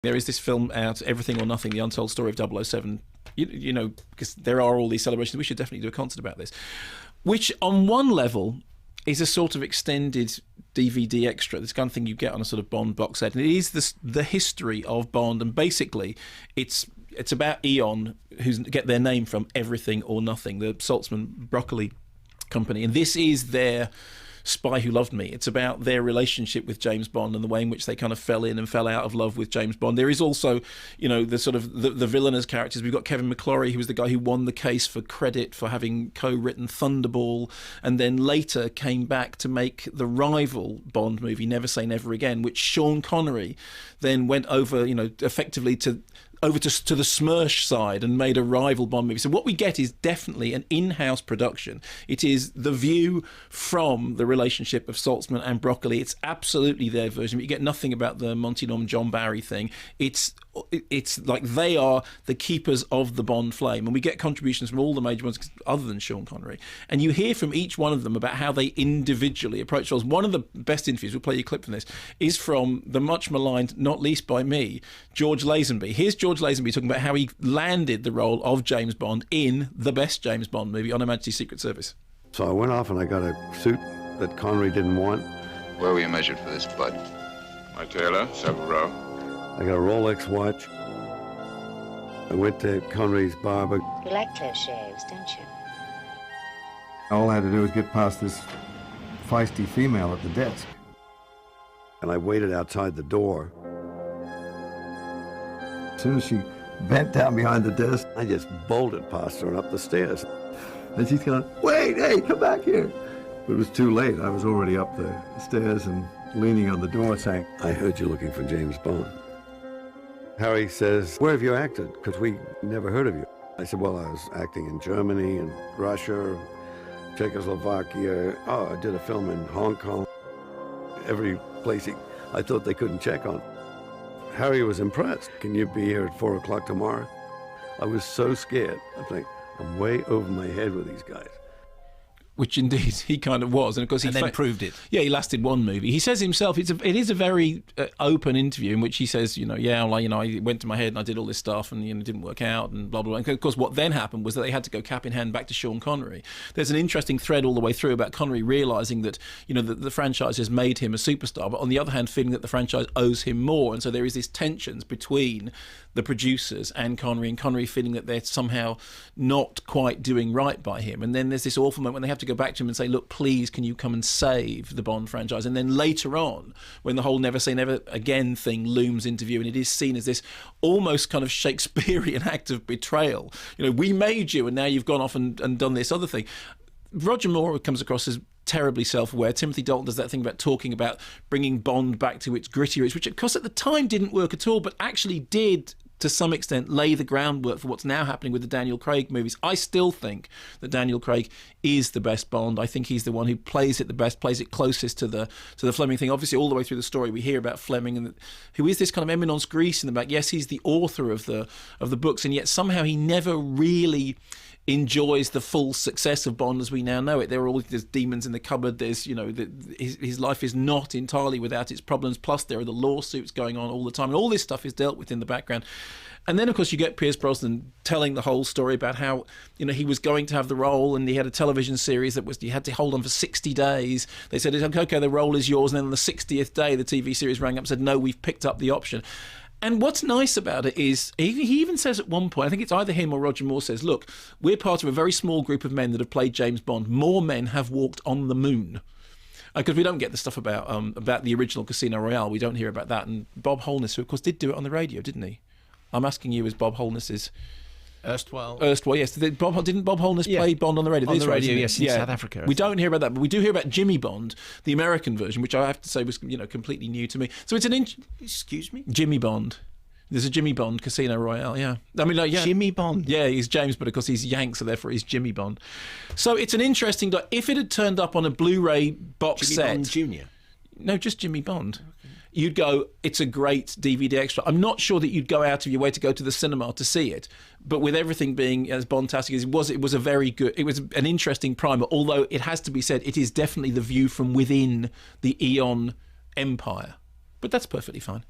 There is this film out, Everything or Nothing, The Untold Story of 007, you know, because there are all these celebrations. We should definitely do a concert about this, which on one level is a sort of extended DVD extra, this kind of thing you get on a sort of Bond box set. And it is the history of Bond, and basically it's about Eon, who get their name from Everything or Nothing, the Saltzman Broccoli company. And this is their Spy Who Loved Me. It's about their relationship with James Bond and the way in which they kind of fell in and fell out of love with James Bond. There is also, you know, the sort of the villainous characters. We've got Kevin McClory, who was the guy who won the case for credit for having co-written Thunderball, and then later came back to make the rival Bond movie, Never Say Never Again, which Sean Connery then went over, you know, effectively to the Smirch side and made a rival Bond movie. So what we get is definitely an in-house production. It is the view from the relationship of Saltzman and Broccoli. It's absolutely their version. But you get nothing about the Monty Norman John Barry thing. It's like they are the keepers of the Bond flame, and we get contributions from all the major ones other than Sean Connery, and you hear from each one of them about how they individually approach roles. One of the best interviews, we'll play you a clip from this, is from the much maligned, not least by me, George Lazenby. Here's George Lazenby talking about how he landed the role of James Bond in the best James Bond movie, On Her Majesty's Secret Service. So I went off and I got a suit that Connery didn't want. Where were you measured for this, bud? My tailor, Savile Row. I got a Rolex watch. I went to Connery's barber. You like close shaves, don't you? All I had to do was get past this feisty female at the desk. And I waited outside the door. As soon as she bent down behind the desk, I just bolted past her and up the stairs. and she's going, wait, hey, come back here. But it was too late. I was already up the stairs and leaning on the door saying, I heard you looking for James Bond. Harry says, where have you acted? Because we never heard of you. I said, well, I was acting in Germany and Russia, Czechoslovakia. Oh, I did a film in Hong Kong. Every place I thought they couldn't check on. Harry was impressed. Can you be here at 4 o'clock tomorrow? I was so scared. I think, I'm way over my head with these guys. Which indeed he kind of was, and of course he then proved it. Yeah, he lasted one movie. He says himself, it is a very open interview in which he says, I went to my head and I did all this stuff and it didn't work out and blah blah blah. And of course, what then happened was that they had to go cap in hand back to Sean Connery. There's an interesting thread all the way through about Connery realising that the franchise has made him a superstar, but on the other hand, feeling that the franchise owes him more, and so there is this tensions between the producers and Connery feeling that they're somehow not quite doing right by him. And then there's this awful moment when they have to go back to him and say, look, please, can you come and save the Bond franchise? And then later on, when the whole Never Say Never Again thing looms into view, and it is seen as this almost kind of Shakespearean act of betrayal. We made you, and now you've gone off and done this other thing. Roger Moore comes across as terribly self-aware. Timothy Dalton does that thing about talking about bringing Bond back to its gritty roots, which of course at the time didn't work at all, but actually did to some extent lay the groundwork for what's now happening with the Daniel Craig movies. I still think that Daniel Craig is the best Bond. I think he's the one who plays it the best, plays it closest to the Fleming thing. Obviously, all the way through the story, we hear about Fleming, and who is this kind of eminence grise in the back. Yes, he's the author of the books, and yet somehow he never really enjoys the full success of Bond as we now know it. There's demons in the cupboard. There's his life is not entirely without its problems. Plus there are the lawsuits going on all the time, and all this stuff is dealt with in the background. And then of course you get Pierce Brosnan telling the whole story about how he was going to have the role, and he had a television series that he had to hold on for 60 days. They said, okay, the role is yours, and then on the 60th day the TV series rang up and said, no, we've picked up the option. And what's nice about it is, he even says at one point, I think it's either him or Roger Moore says, look, we're part of a very small group of men that have played James Bond. More men have walked on the moon. Because we don't get the stuff about the original Casino Royale. We don't hear about that. And Bob Holness, who of course did do it on the radio, didn't he? I'm asking you as Bob Holness's... Erstwhile, yes. Didn't Bob Holness play Bond on the radio? On the radio, yes, in South Africa. We don't hear about that, but we do hear about Jimmy Bond, the American version, which I have to say was completely new to me. So it's Excuse me? Jimmy Bond. There's a Jimmy Bond, Casino Royale, yeah. I mean, yeah. Jimmy Bond? Yeah, he's James, but of course he's Yank, so therefore he's Jimmy Bond. So it's an interesting... If it had turned up on a Blu-ray box set... Jimmy Bond Jr.? No, just Jimmy Bond. Okay. You'd go, it's a great DVD extra. I'm not sure that you'd go out of your way to go to the cinema to see it, but with everything being as Bond-tastic as it was a very good... It was an interesting primer, although it has to be said, it is definitely the view from within the Eon empire. But that's perfectly fine.